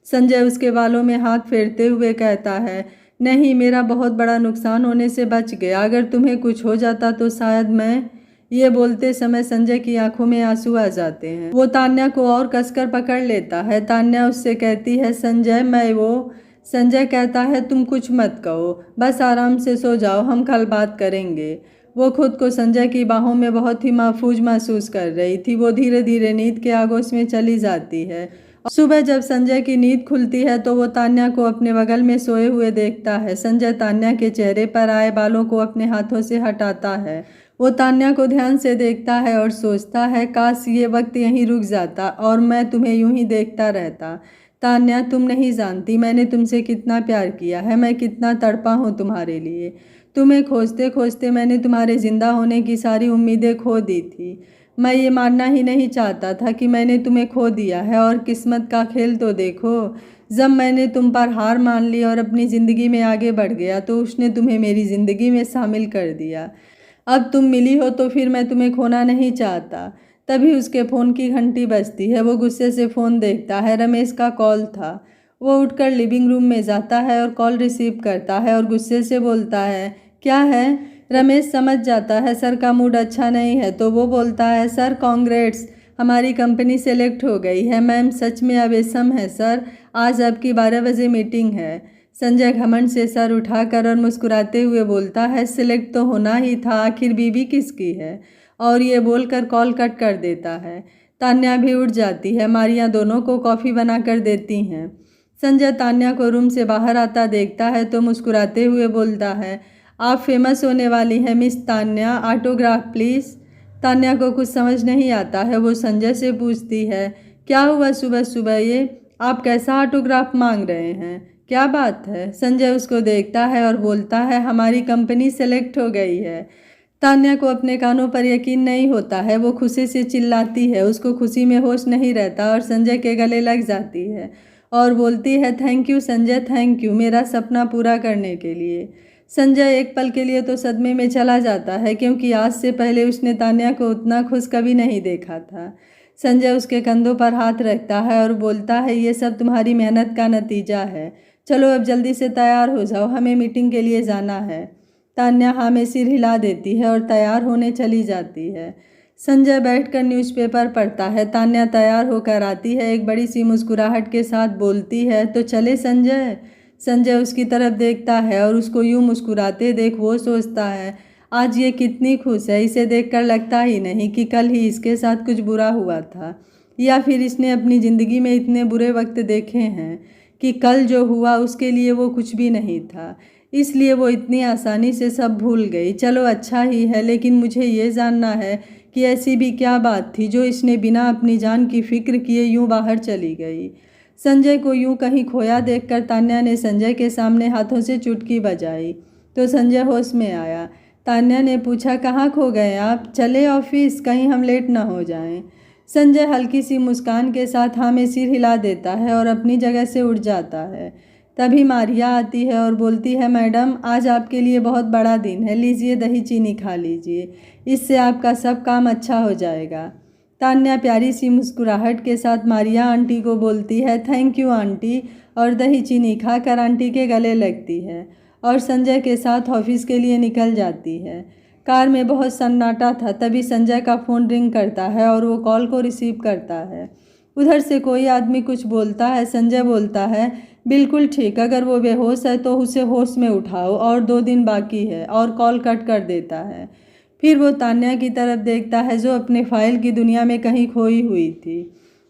संजय उसके बालों में हाथ फेरते हुए कहता है, नहीं, मेरा बहुत बड़ा नुकसान होने से बच गया, अगर तुम्हें कुछ हो जाता तो शायद मैं। ये बोलते समय संजय की आंखों में आंसू आ जाते हैं। वो तान्या को और कसकर पकड़ लेता है। तान्या उससे कहती है, संजय मैं वो। संजय कहता है, तुम कुछ मत कहो, बस आराम से सो जाओ, हम कल बात करेंगे। वो खुद को संजय की बाहों में बहुत ही महफूज महसूस कर रही थी। वो धीरे धीरे नींद के आगोश में चली जाती है। सुबह जब संजय की नींद खुलती है तो वो तान्या को अपने बगल में सोए हुए देखता है। संजय तान्या के चेहरे पर आए बालों को अपने हाथों से हटाता है। वो तान्या को ध्यान से देखता है और सोचता है, काश ये वक्त यहीं रुक जाता और मैं तुम्हें यूं ही देखता रहता। तान्या, तुम नहीं जानती मैंने तुमसे कितना प्यार किया है, मैं कितना तड़पा हूँ तुम्हारे लिए। तुम्हें खोजते खोजते मैंने तुम्हारे जिंदा होने की सारी उम्मीदें खो दी थी। मैं ये मानना ही नहीं चाहता था कि मैंने तुम्हें खो दिया है। और किस्मत का खेल तो देखो, जब मैंने तुम पर हार मान ली और अपनी ज़िंदगी में आगे बढ़ गया तो उसने तुम्हें मेरी ज़िंदगी में शामिल कर दिया। अब तुम मिली हो तो फिर मैं तुम्हें खोना नहीं चाहता। तभी उसके फ़ोन की घंटी बजती है। वो गुस्से से फ़ोन देखता है। रमेश का कॉल था। वो उठकर लिविंग रूम में जाता है और कॉल रिसीव करता है और गुस्से से बोलता है, क्या है? रमेश समझ जाता है सर का मूड अच्छा नहीं है तो वो बोलता है, सर कांग्रेट्स, हमारी कंपनी सेलेक्ट हो गई है। मैम सच में अवेसम है सर, आज आपकी 12 बजे मीटिंग है। संजय घमंड से सर उठाकर और मुस्कुराते हुए बोलता है, सिलेक्ट तो होना ही था, आखिर बीवी किसकी है? और ये बोलकर कॉल कट कर देता है। तान्या भी उठ जाती है। मारिया दोनों को कॉफ़ी बना कर देती हैं। संजय तान्या को रूम से बाहर आता देखता है तो मुस्कुराते हुए बोलता है, आप फेमस होने वाली हैं miss Tanya, autograph please. Tanya को कुछ समझ नहीं आता है। वो संजय से पूछती है, क्या हुआ सुबह सुबह ये? आप कैसा ऑटोग्राफ मांग रहे हैं? क्या बात है? संजय उसको देखता है और बोलता है, हमारी कंपनी सेलेक्ट हो गई है। तान्या को अपने कानों पर यकीन नहीं होता है। वो खुशी से चिल्लाती है, उसको खुशी में होश नहीं रहता और संजय के गले लग जाती है और बोलती है, thank you Sanjay, thank you मेरा सपना पूरा करने के लिए। संजय एक पल के लिए तो सदमे में चला जाता है, क्योंकि आज से पहले उसने तान्या को उतना खुश कभी नहीं देखा था। संजय उसके कंधों पर हाथ रखता है और बोलता है, ये सब तुम्हारी मेहनत का नतीजा है। चलो अब जल्दी से तैयार हो जाओ, हमें मीटिंग के लिए जाना है। तान्या हाँ में सिर हिला देती है और तैयार होने चली जाती है। संजय बैठकर न्यूज़पेपर पढ़ता है। तान्या तैयार होकर आती है, एक बड़ी सी मुस्कुराहट के साथ बोलती है, तो चले संजय। संजय उसकी तरफ देखता है और उसको यूं मुस्कुराते देख वो सोचता है, आज ये कितनी खुश है। इसे देखकर लगता ही नहीं कि कल ही इसके साथ कुछ बुरा हुआ था, या फिर इसने अपनी ज़िंदगी में इतने बुरे वक्त देखे हैं कि कल जो हुआ उसके लिए वो कुछ भी नहीं था, इसलिए वो इतनी आसानी से सब भूल गई। चलो अच्छा ही है, लेकिन मुझे ये जानना है कि ऐसी भी क्या बात थी जो इसने बिना अपनी जान की फिक्र किए यूं बाहर चली गई। संजय को यूं कहीं खोया देखकर तान्या ने संजय के सामने हाथों से चुटकी बजाई तो संजय होश में आया। तान्या ने पूछा, कहाँ खो गए आप? चले ऑफिस, कहीं हम लेट ना हो जाएं। संजय हल्की सी मुस्कान के साथ हाँ में सिर हिला देता है और अपनी जगह से उठ जाता है। तभी मारिया आती है और बोलती है, मैडम आज आपके लिए बहुत बड़ा दिन है, लीजिए दही चीनी खा लीजिए, इससे आपका सब काम अच्छा हो जाएगा। तान्या प्यारी सी मुस्कुराहट के साथ मारिया आंटी को बोलती है, थैंक यू आंटी, और दही चीनी खाकर आंटी के गले लगती है और संजय के साथ ऑफिस के लिए निकल जाती है। कार में बहुत सन्नाटा था। तभी संजय का फ़ोन रिंग करता है और वो कॉल को रिसीव करता है। उधर से कोई आदमी कुछ बोलता है। संजय बोलता है, बिल्कुल ठीक, अगर वो बेहोश है तो उसे होश में उठाओ और 2 दिन बाकी है, और कॉल कट कर देता है। फिर वो तान्या की तरफ देखता है जो अपने फाइल की दुनिया में कहीं खोई हुई थी।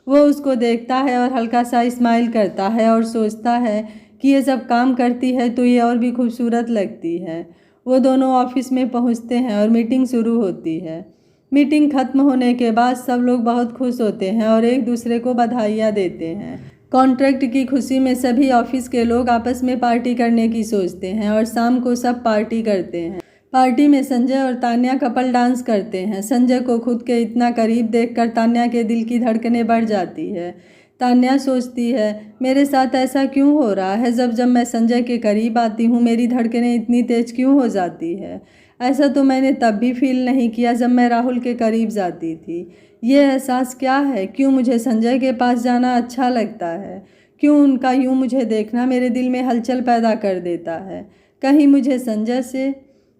वो उसको देखता है और हल्का सा स्माइल करता है और सोचता है कि ये जब काम करती है तो ये और भी खूबसूरत लगती है। वो दोनों ऑफिस में पहुंचते हैं और मीटिंग शुरू होती है। मीटिंग खत्म होने के बाद सब लोग बहुत खुश होते हैं और एक दूसरे को बधाइयाँ देते हैं। कॉन्ट्रैक्ट की खुशी में सभी ऑफिस के लोग आपस में पार्टी करने की सोचते हैं और शाम को सब पार्टी करते हैं। पार्टी में संजय और तान्या कपल डांस करते हैं। संजय को खुद के इतना करीब देखकर तान्या के दिल की धड़कनें बढ़ जाती है। तान्या सोचती है, मेरे साथ ऐसा क्यों हो रहा है? जब जब मैं संजय के करीब आती हूँ मेरी धड़कनें इतनी तेज क्यों हो जाती है? ऐसा तो मैंने तब भी फील नहीं किया जब मैं राहुल के करीब जाती थी। ये एहसास क्या है? क्यों मुझे संजय के पास जाना अच्छा लगता है? क्यों उनका यूं मुझे देखना मेरे दिल में हलचल पैदा कर देता है? कहीं मुझे संजय से?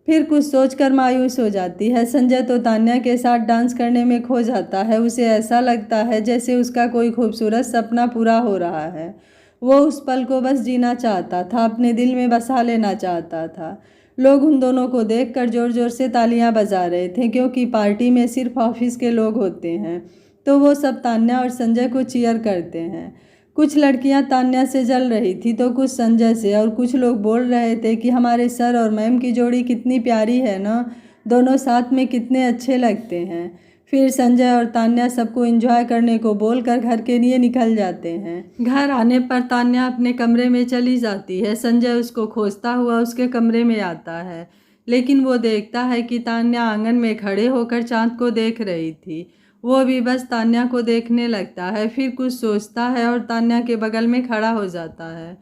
फिर कुछ सोचकर मायूस हो जाती है। संजय तो तान्या के साथ डांस करने में खो जाता है। उसे ऐसा लगता है जैसे उसका कोई खूबसूरत सपना पूरा हो रहा है। वो उस पल को बस जीना चाहता था, अपने दिल में बसा लेना चाहता था। लोग उन दोनों को देखकर जोर जोर से तालियां बजा रहे थे, क्योंकि पार्टी में सिर्फ ऑफिस के लोग होते हैं, तो वो सब तान्या और संजय को चीयर करते हैं। कुछ लड़कियां तान्या से जल रही थी तो कुछ संजय से, और कुछ लोग बोल रहे थे कि हमारे सर और मैम की जोड़ी कितनी प्यारी है ना, दोनों साथ में कितने अच्छे लगते हैं। फिर संजय और तान्या सबको एंजॉय करने को बोलकर घर के लिए निकल जाते हैं। घर आने पर तान्या अपने कमरे में चली जाती है। संजय उसको खोजता हुआ उसके कमरे में आता है, लेकिन वो देखता है कि तान्या आंगन में खड़े होकर चाँद को देख रही थी। वो भी बस तान्या को देखने लगता है, फिर कुछ सोचता है और तान्या के बगल में खड़ा हो जाता है।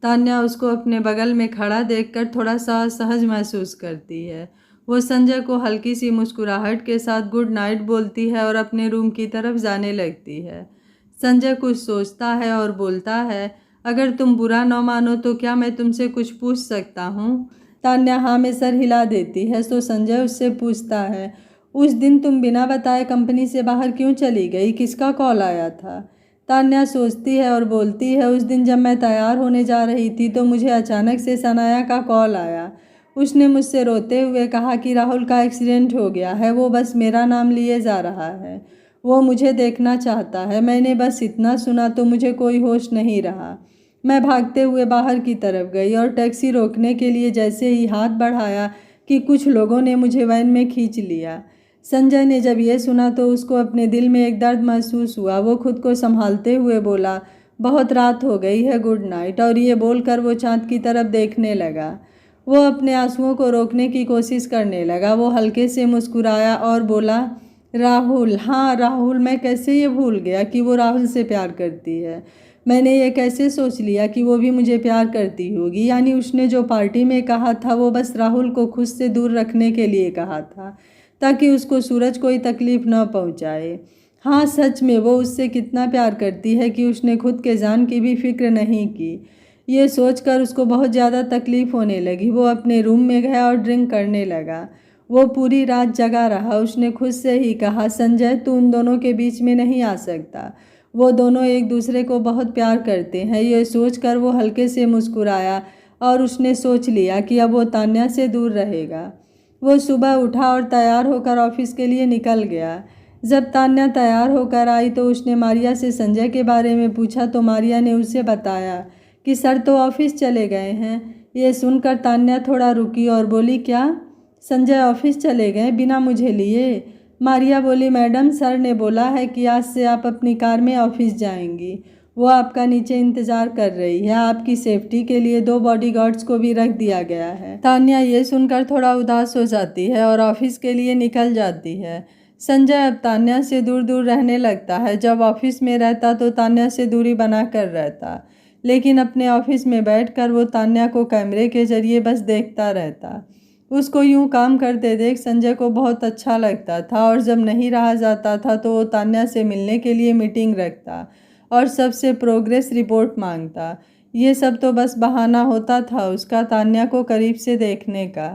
तान्या उसको अपने बगल में खड़ा देखकर थोड़ा सा असहज महसूस करती है। वो संजय को हल्की सी मुस्कुराहट के साथ गुड नाइट बोलती है और अपने रूम की तरफ जाने लगती है। संजय कुछ सोचता है और बोलता है, अगर तुम बुरा न मानो तो क्या मैं तुमसे कुछ पूछ सकता हूँ? तान्या हाँ में सर हिला देती है। तो संजय उससे पूछता है, उस दिन तुम बिना बताए कंपनी से बाहर क्यों चली गई? किसका कॉल आया था? तान्या सोचती है और बोलती है, उस दिन जब मैं तैयार होने जा रही थी तो मुझे अचानक से सनाया का कॉल आया। उसने मुझसे रोते हुए कहा कि राहुल का एक्सीडेंट हो गया है, वो बस मेरा नाम लिए जा रहा है, वो मुझे देखना चाहता है। मैंने बस इतना सुना तो मुझे कोई होश नहीं रहा। मैं भागते हुए बाहर की तरफ गई और टैक्सी रोकने के लिए जैसे ही हाथ बढ़ाया कि कुछ लोगों ने मुझे वैन में खींच लिया। संजय ने जब ये सुना तो उसको अपने दिल में एक दर्द महसूस हुआ। वो खुद को संभालते हुए बोला, बहुत रात हो गई है, गुड नाइट। और ये बोलकर वो चाँद की तरफ देखने लगा। वो अपने आंसुओं को रोकने की कोशिश करने लगा। वो हल्के से मुस्कुराया और बोला, राहुल, हाँ राहुल, मैं कैसे ये भूल गया कि वो राहुल से प्यार करती है। मैंने ये कैसे सोच लिया कि वो भी मुझे प्यार करती होगी। यानी उसने जो पार्टी में कहा था वो बस राहुल को खुद से दूर रखने के लिए कहा था, ताकि उसको सूरज कोई तकलीफ न पहुंचाए। हाँ, सच में वो उससे कितना प्यार करती है कि उसने खुद के जान की भी फिक्र नहीं की। ये सोचकर उसको बहुत ज़्यादा तकलीफ़ होने लगी। वो अपने रूम में गया और ड्रिंक करने लगा। वो पूरी रात जगा रहा। उसने खुद से ही कहा, संजय तू उन दोनों के बीच में नहीं आ सकता। वो दोनों एक दूसरे को बहुत प्यार करते हैं। ये सोचकर वो हल्के से मुस्कुराया और उसने सोच लिया कि अब वो तान्या से दूर रहेगा। वो सुबह उठा और तैयार होकर ऑफिस के लिए निकल गया। जब तान्या तैयार होकर आई तो उसने मारिया से संजय के बारे में पूछा तो मारिया ने उसे बताया कि सर तो ऑफिस चले गए हैं। ये सुनकर तान्या थोड़ा रुकी और बोली, क्या संजय ऑफिस चले गए बिना मुझे लिए? मारिया बोली, मैडम सर ने बोला है कि आज से आप अपनी कार में ऑफिस जाएंगी। वो आपका नीचे इंतज़ार कर रही है। आपकी सेफ्टी के लिए 2 बॉडीगार्ड्स को भी रख दिया गया है। तान्या ये सुनकर थोड़ा उदास हो जाती है और ऑफिस के लिए निकल जाती है। संजय अब तान्या से दूर दूर रहने लगता है। जब ऑफिस में रहता तो तान्या से दूरी बना कर रहता, लेकिन अपने ऑफिस में बैठकर वो तान्या को कैमरे के जरिए बस देखता रहता। उसको यूं काम करते देख संजय को बहुत अच्छा लगता था और जब नहीं रहा जाता था तो वो तान्या से मिलने के लिए मीटिंग रखता और सबसे प्रोग्रेस रिपोर्ट मांगता। ये सब तो बस बहाना होता था उसका तान्या को करीब से देखने का।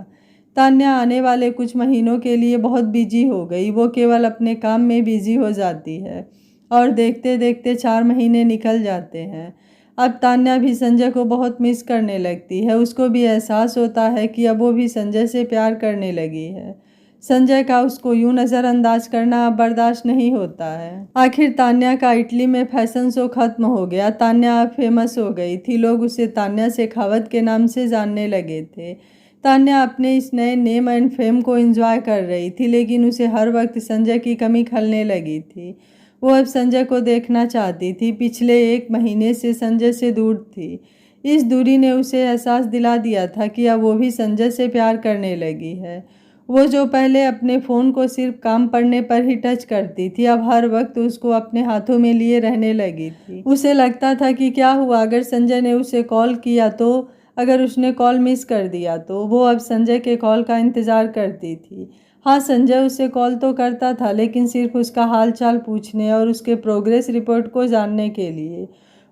तान्या आने वाले कुछ महीनों के लिए बहुत बिजी हो गई। वो केवल अपने काम में बिजी हो जाती है और देखते देखते 4 महीने निकल जाते हैं। अब तान्या भी संजय को बहुत मिस करने लगती है। उसको भी एहसास होता है कि अब वो भी संजय से प्यार करने लगी है। संजय का उसको यूं नज़रअंदाज करना अब बर्दाश्त नहीं होता है। आखिर तान्या का इटली में फैशन शो खत्म हो गया। तान्या अब फेमस हो गई थी। लोग उसे तान्या शेखावत के नाम से जानने लगे थे। तान्या अपने इस नए नेम एंड फेम को एंजॉय कर रही थी, लेकिन उसे हर वक्त संजय की कमी खलने लगी थी। वो अब संजय को देखना चाहती थी। पिछले 1 महीने से संजय से दूर थी। इस दूरी ने उसे एहसास दिला दिया था कि अब वो भी संजय से प्यार करने लगी है। वो जो पहले अपने फ़ोन को सिर्फ काम पड़ने पर ही टच करती थी, अब हर वक्त उसको अपने हाथों में लिए रहने लगी थी। उसे लगता था कि क्या हुआ अगर संजय ने उसे कॉल किया तो, अगर उसने कॉल मिस कर दिया तो। वो अब संजय के कॉल का इंतज़ार करती थी। हाँ, संजय उसे कॉल तो करता था, लेकिन सिर्फ उसका हाल चाल पूछने और उसके प्रोग्रेस रिपोर्ट को जानने के लिए।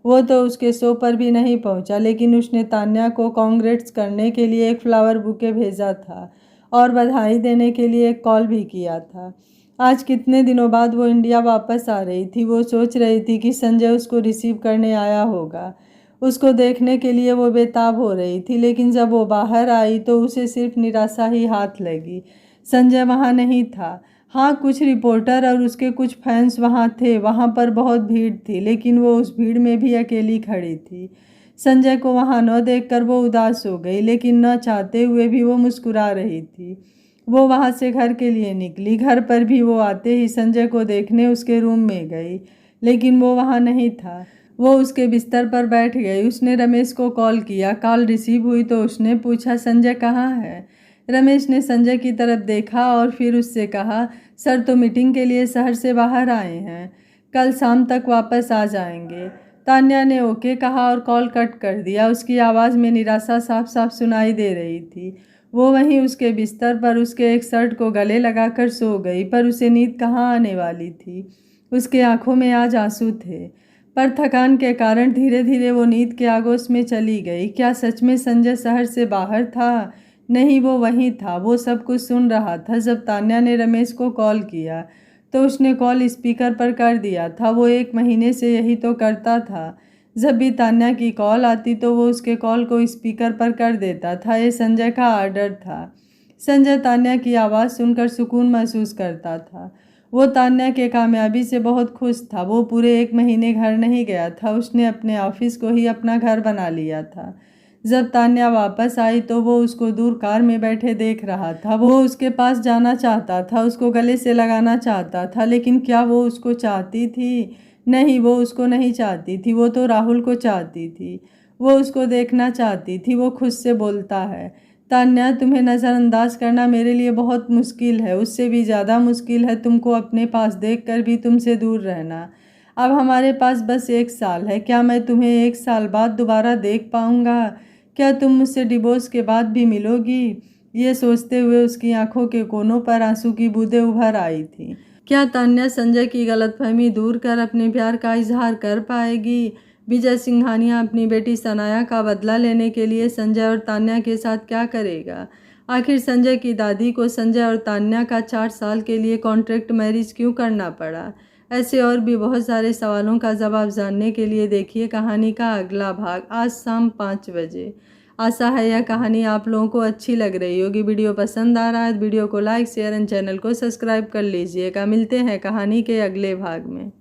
वो तो उसके शो पर भी नहीं पहुंचा, लेकिन उसने तान्या को कांग्रेट्स करने के लिए एक फ्लावर बुके भेजा था और बधाई देने के लिए एक कॉल भी किया था। आज कितने दिनों बाद वो इंडिया वापस आ रही थी। वो सोच रही थी कि संजय उसको रिसीव करने आया होगा। उसको देखने के लिए वो बेताब हो रही थी, लेकिन जब वो बाहर आई तो उसे सिर्फ निराशा ही हाथ लगी। संजय वहाँ नहीं था। हाँ, कुछ रिपोर्टर और उसके कुछ फैंस वहाँ थे। वहाँ पर बहुत भीड़ थी, लेकिन वो उस भीड़ में भी अकेली खड़ी थी। संजय को वहाँ न देखकर वो उदास हो गई, लेकिन न चाहते हुए भी वो मुस्कुरा रही थी। वो वहाँ से घर के लिए निकली। घर पर भी वो आते ही संजय को देखने उसके रूम में गई, लेकिन वो वहाँ नहीं था। वो उसके बिस्तर पर बैठ गई। उसने रमेश को कॉल किया। कॉल रिसीव हुई तो उसने पूछा, संजय कहाँ है? रमेश ने संजय की तरफ देखा और फिर उससे कहा, सर तो मीटिंग के लिए शहर से बाहर आए हैं, कल शाम तक वापस आ जाएंगे। तान्या ने ओके कहा और कॉल कट कर दिया। उसकी आवाज़ में निराशा साफ साफ सुनाई दे रही थी। वो वहीं उसके बिस्तर पर उसके एक शर्ट को गले लगाकर सो गई, पर उसे नींद कहाँ आने वाली थी। उसके आंखों में आज आंसू थे, पर थकान के कारण धीरे धीरे वो नींद के आगोश में चली गई। क्या सच में संजय शहर से बाहर था? नहीं, वो वहीं था। वो सब कुछ सुन रहा था। जब तान्या ने रमेश को कॉल किया तो उसने कॉल स्पीकर पर कर दिया था। वो 1 महीने से यही तो करता था। जब भी तान्या की कॉल आती तो वो उसके कॉल को स्पीकर पर कर देता था। ये संजय का आर्डर था। संजय तान्या की आवाज़ सुनकर सुकून महसूस करता था। वो तान्या के कामयाबी से बहुत खुश था। वो पूरे 1 महीने घर नहीं गया था। उसने अपने ऑफिस को ही अपना घर बना लिया था। जब तान्या वापस आई तो वो उसको दूर कार में बैठे देख रहा था। वो उसके पास जाना चाहता था, उसको गले से लगाना चाहता था, लेकिन क्या वो उसको चाहती थी? नहीं, वो उसको नहीं चाहती थी, वो तो राहुल को चाहती थी। वो उसको देखना चाहती थी। वो खुद से बोलता है, तान्या तुम्हें नज़रअंदाज करना मेरे लिए बहुत मुश्किल है, उससे भी ज़्यादा मुश्किल है तुमको अपने पास देखकर भी तुमसे दूर रहना। अब हमारे पास बस 1 साल है, क्या मैं तुम्हें 1 साल बाद दोबारा देख पाऊँगा? क्या तुम मुझसे डिवोर्स के बाद भी मिलोगी? ये सोचते हुए उसकी आंखों के कोनों पर आंसू की बूंदें उभर आई थीं। क्या तान्या संजय की गलतफहमी दूर कर अपने प्यार का इजहार कर पाएगी? विजय सिंघानिया अपनी बेटी सनाया का बदला लेने के लिए संजय और तान्या के साथ क्या करेगा? आखिर संजय की दादी को संजय और तान्या का 4 साल के लिए कॉन्ट्रैक्ट मैरिज क्यों करना पड़ा? ऐसे और भी बहुत सारे सवालों का जवाब जानने के लिए देखिए कहानी का अगला भाग आज शाम 5 बजे। आशा है यह कहानी आप लोगों को अच्छी लग रही होगी। वीडियो पसंद आ रहा है तो वीडियो को लाइक शेयर एंड चैनल को सब्सक्राइब कर लीजिएगा। मिलते हैं कहानी के अगले भाग में।